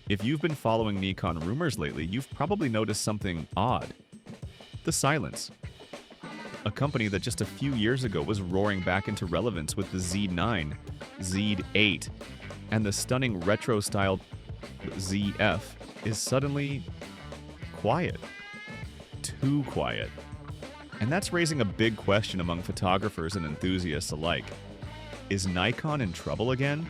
If you've been following Nikon rumors lately, you've probably noticed something odd. The silence. A company that just a few years ago was roaring back into relevance with the Z9, Z8, and the stunning retro-styled ZF is suddenly quiet. Too quiet. And that's raising a big question among photographers and enthusiasts alike. Is Nikon in trouble again?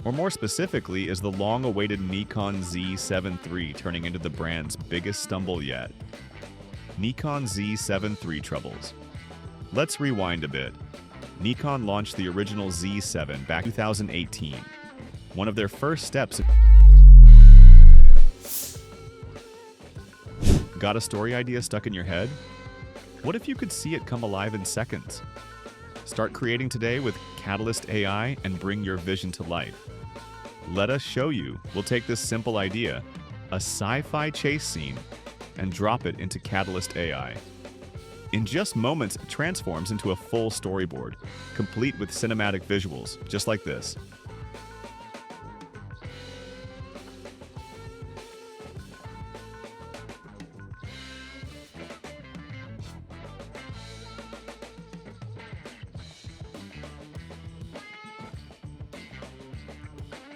Or more specifically, is the long-awaited Nikon Z9 III turning into the brand's biggest stumble yet? Nikon Z9 III troubles. Let's rewind a bit. Nikon launched the original Z7 back in 2018. One of their first steps. Got a story idea stuck in your head? What if you could see it come alive in seconds? Start creating today with Katalist AI and bring your vision to life. Let us show you. We'll take this simple idea, a sci-fi chase scene, and drop it into Katalist AI. In just moments, it transforms into a full storyboard, complete with cinematic visuals, just like this.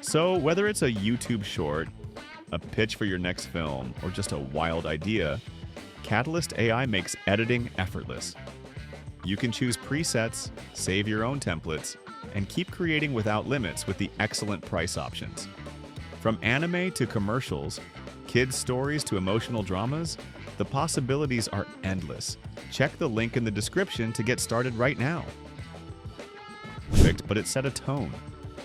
So, whether it's a YouTube short, a pitch for your next film, or just a wild idea, Katalist AI makes editing effortless. You can choose presets, save your own templates, and keep creating without limits with the excellent price options. From anime to commercials, kids' stories to emotional dramas, the possibilities are endless. Check the link in the description to get started right now. Perfect, but it set a tone.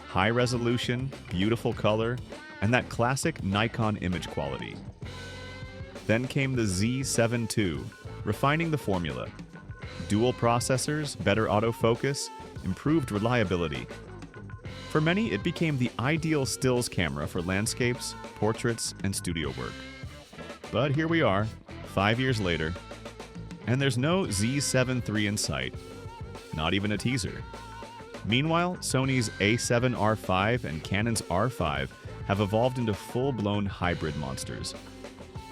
High resolution, beautiful color, and that classic Nikon image quality. Then came the Z9 II, refining the formula. Dual processors, better autofocus, improved reliability. For many, it became the ideal stills camera for landscapes, portraits, and studio work. But here we are, 5 years later, and there's no Z9 III in sight. Not even a teaser. Meanwhile, Sony's A7R5 and Canon's R5 have evolved into full-blown hybrid monsters.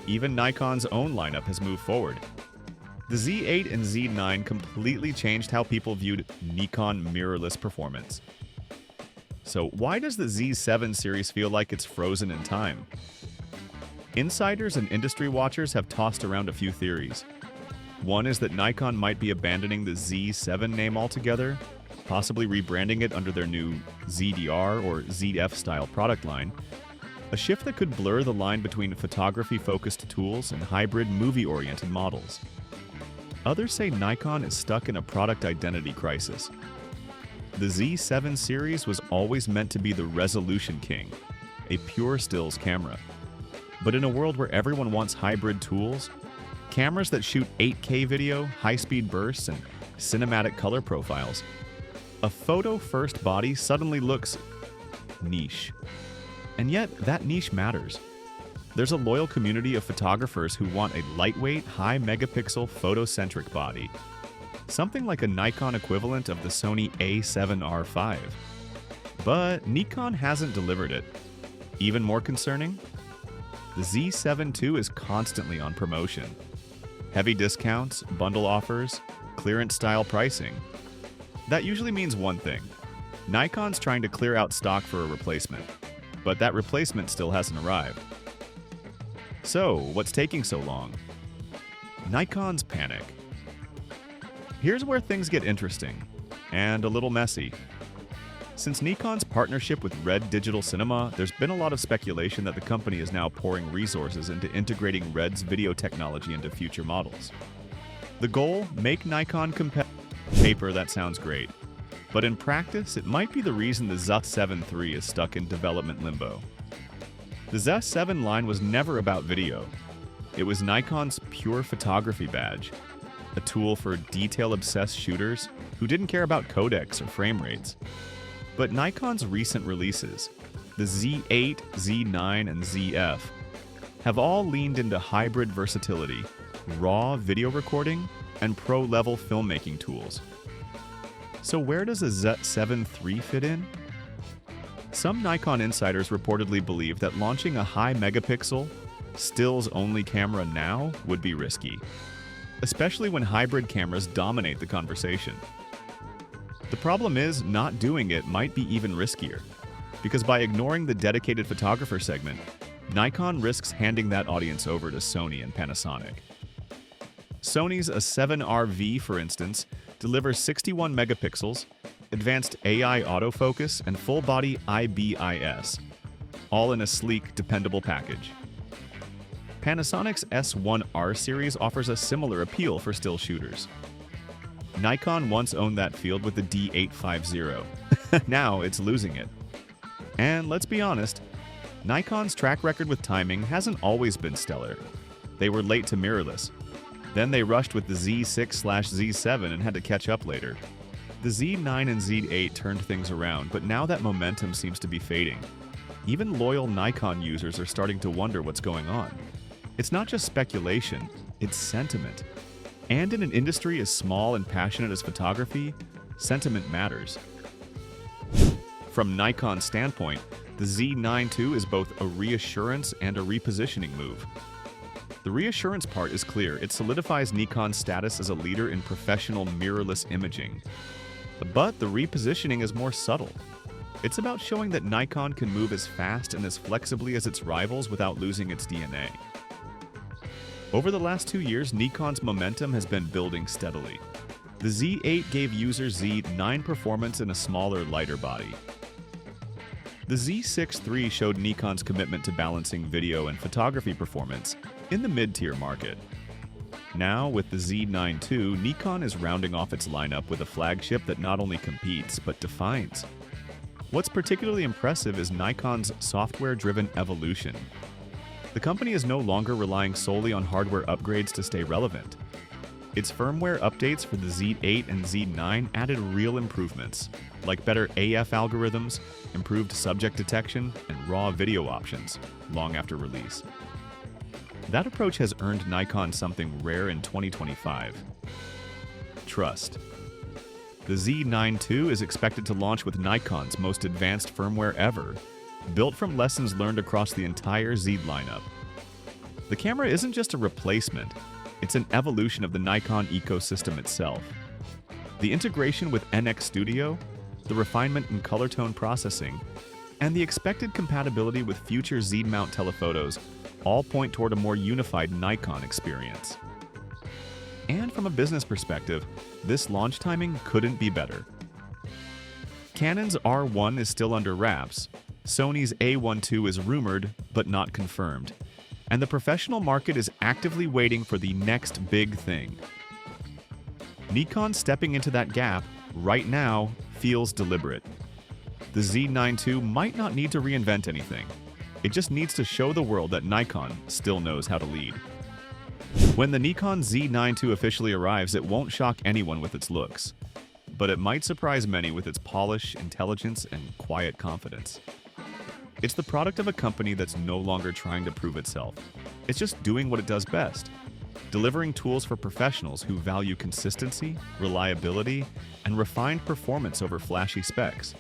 Even Nikon's own lineup has moved forward. The Z8 and Z9 completely changed how people viewed Nikon mirrorless performance. So why does the Z7 series feel like it's frozen in time? Insiders and industry watchers have tossed around a few theories. One is that Nikon might be abandoning the Z7 name altogether, possibly rebranding it under their new ZDR or ZF style product line, a shift that could blur the line between photography-focused tools and hybrid movie-oriented models. Others say Nikon is stuck in a product identity crisis. The Z7 series was always meant to be the resolution king, a pure stills camera. But in a world where everyone wants hybrid tools, cameras that shoot 8K video, high-speed bursts, and cinematic color profiles, a photo-first body suddenly looks niche. And yet, that niche matters. There's a loyal community of photographers who want a lightweight, high-megapixel, photocentric body. Something like a Nikon equivalent of the Sony A7R5. But Nikon hasn't delivered it. Even more concerning, the Z9 II is constantly on promotion. Heavy discounts, bundle offers, clearance-style pricing. That usually means one thing. Nikon's trying to clear out stock for a replacement, but that replacement still hasn't arrived. So, what's taking so long? Nikon's panic. Here's where things get interesting, and a little messy. Since Nikon's partnership with Red Digital Cinema, there's been a lot of speculation that the company is now pouring resources into integrating Red's video technology into future models. The goal? Make Nikon competitive. Paper, that sounds great. But in practice, it might be the reason the Z7 III is stuck in development limbo. The Z7 line was never about video. It was Nikon's pure photography badge, a tool for detail-obsessed shooters who didn't care about codecs or frame rates. But Nikon's recent releases, the Z8, Z9, and ZF, have all leaned into hybrid versatility, raw video recording, and pro-level filmmaking tools. So where does a Z7 III fit in? Some Nikon insiders reportedly believe that launching a high megapixel, stills-only camera now would be risky, especially when hybrid cameras dominate the conversation. The problem is, not doing it might be even riskier, because by ignoring the dedicated photographer segment, Nikon risks handing that audience over to Sony and Panasonic. Sony's A7RV, for instance, delivers 61 megapixels, advanced AI autofocus, and full-body IBIS, all in a sleek, dependable package. Panasonic's S1R series offers a similar appeal for still shooters. Nikon once owned that field with the D850. Now it's losing it. And let's be honest, Nikon's track record with timing hasn't always been stellar. They were late to mirrorless. Then they rushed with the Z6/Z7 and had to catch up later. The Z9 and Z8 turned things around, but now that momentum seems to be fading. Even loyal Nikon users are starting to wonder what's going on. It's not just speculation, it's sentiment. And in an industry as small and passionate as photography, sentiment matters. From Nikon's standpoint, the Z9 II is both a reassurance and a repositioning move. The reassurance part is clear. It solidifies Nikon's status as a leader in professional mirrorless imaging. But the repositioning is more subtle. It's about showing that Nikon can move as fast and as flexibly as its rivals without losing its DNA. Over the last 2 years, Nikon's momentum has been building steadily. The Z8 gave users Z9 performance in a smaller, lighter body. The Z6 III showed Nikon's commitment to balancing video and photography performance in the mid-tier market. Now, with the Z9 II, Nikon is rounding off its lineup with a flagship that not only competes, but defines. What's particularly impressive is Nikon's software-driven evolution. The company is no longer relying solely on hardware upgrades to stay relevant. Its firmware updates for the Z8 and Z9 added real improvements, like better AF algorithms, improved subject detection, and raw video options, long after release. That approach has earned Nikon something rare in 2025: trust. The Z9 II is expected to launch with Nikon's most advanced firmware ever, built from lessons learned across the entire Z lineup. The camera isn't just a replacement, it's an evolution of the Nikon ecosystem itself. The integration with NX Studio, the refinement in color tone processing, and the expected compatibility with future Z-mount telephotos all point toward a more unified Nikon experience. And from a business perspective, this launch timing couldn't be better. Canon's R1 is still under wraps, Sony's A12 is rumored but not confirmed, and the professional market is actively waiting for the next big thing. Nikon stepping into that gap right now feels deliberate. The Z9 II might not need to reinvent anything. It just needs to show the world that Nikon still knows how to lead. When the Nikon Z9 II officially arrives, it won't shock anyone with its looks, but it might surprise many with its polish, intelligence, and quiet confidence. It's the product of a company that's no longer trying to prove itself. It's just doing what it does best, delivering tools for professionals who value consistency, reliability, and refined performance over flashy specs.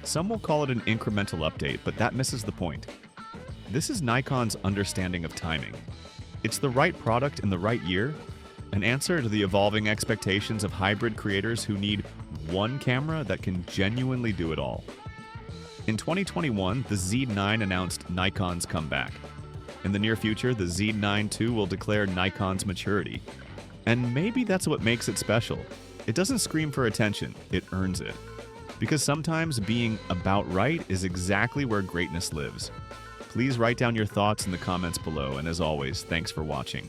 Some will call it an incremental update, but that misses the point. This is Nikon's understanding of timing. It's the right product in the right year, an answer to the evolving expectations of hybrid creators who need one camera that can genuinely do it all. In 2021, the Z9 announced Nikon's comeback. In the near future, the Z9 II will declare Nikon's maturity. And maybe that's what makes it special. It doesn't scream for attention, it earns it. Because sometimes being about right is exactly where greatness lives. Please write down your thoughts in the comments below, and as always, thanks for watching.